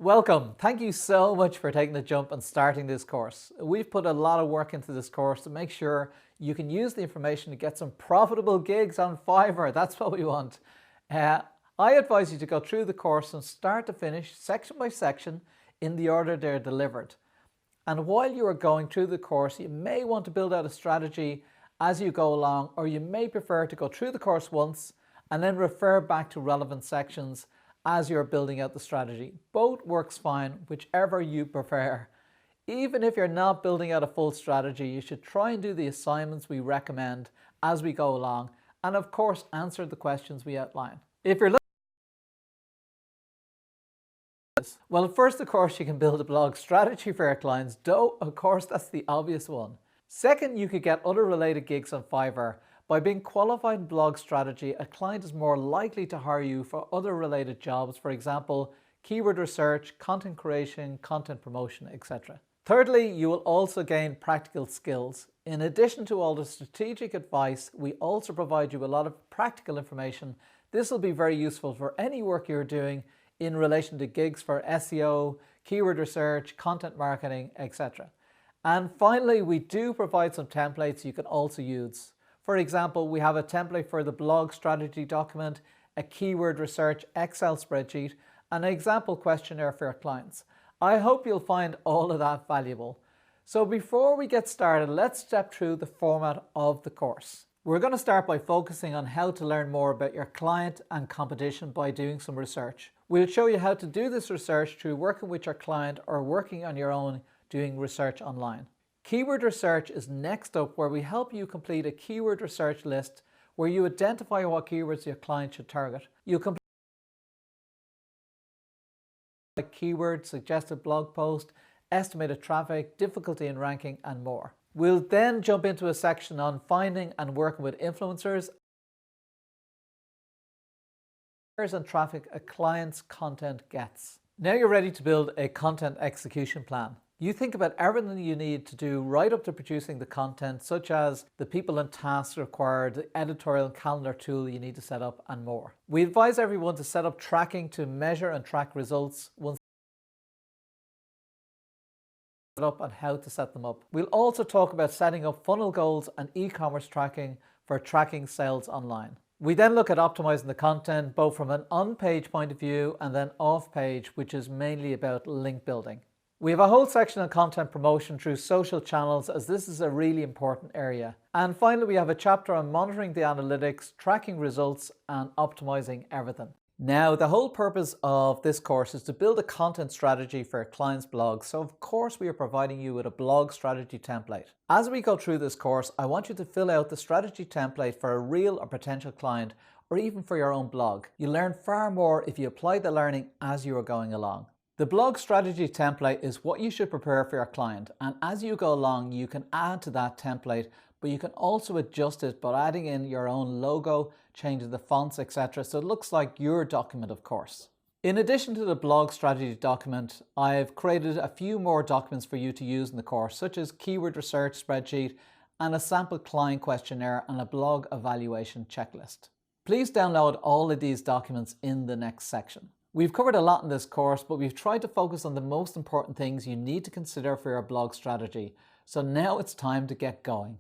Welcome. Thank you so much for taking the jump and starting this course. We've put a lot of work into this course to make sure you can use the information to get some profitable gigs on Fiverr. That's what we want. I advise you to go through the course from start to finish, section by section, in the order they're delivered. And while you are going through the course, you may want to build out a strategy as you go along, or you may prefer to go through the course once and then refer back to relevant sections as you're building out the strategy. Both works fine, whichever you prefer. Even if you're not building out a full strategy, you should try and do the assignments we recommend as we go along, and of course answer the questions we outline. If you're looking at this, well, first of course you can build a blog strategy for your clients, though of course that's the obvious one. Second, you could get other related gigs on Fiverr. By being qualified in blog strategy, a client is more likely to hire you for other related jobs, for example, keyword research, content creation, content promotion, etc. Thirdly, you will also gain practical skills. In addition to all the strategic advice, we also provide you a lot of practical information. This will be very useful for any work you're doing in relation to gigs for SEO, keyword research, content marketing, etc. And finally, we do provide some templates you can also use. For example, we have a template for the blog strategy document, a keyword research Excel spreadsheet, and an example questionnaire for your clients. I hope you'll find all of that valuable. So before we get started, let's step through the format of the course. We're going to start by focusing on how to learn more about your client and competition by doing some research. We'll show you how to do this research through working with your client or working on your own doing research online. Keyword research is next up, where we help you complete a keyword research list where you identify what keywords your client should target. You complete a keyword, suggested blog post, estimated traffic, difficulty in ranking, and more. We'll then jump into a section on finding and working with influencers and traffic a client's content gets. Now you're ready to build a content execution plan. You think about everything you need to do right up to producing the content, such as the people and tasks required, the editorial and calendar tool you need to set up, and more. We advise everyone to set up tracking to measure and track results once set up and how to set them up. We'll also talk about setting up funnel goals and e-commerce tracking for tracking sales online. We then look at optimizing the content, both from an on-page point of view and then off-page, which is mainly about link building. We have a whole section on content promotion through social channels, as this is a really important area. And finally, we have a chapter on monitoring the analytics, tracking results, and optimizing everything. Now, the whole purpose of this course is to build a content strategy for a client's blog. So of course, we are providing you with a blog strategy template. As we go through this course, I want you to fill out the strategy template for a real or potential client, or even for your own blog. You learn far more if you apply the learning as you are going along. The blog strategy template is what you should prepare for your client, and as you go along you can add to that template, but you can also adjust it by adding in your own logo, changing the fonts, etc. so it looks like your document, of course. In addition to the blog strategy document, I've created a few more documents for you to use in the course, such as keyword research spreadsheet and a sample client questionnaire and a blog evaluation checklist. Please download all of these documents in the next section. We've covered a lot in this course, but we've tried to focus on the most important things you need to consider for your blog strategy. So now it's time to get going.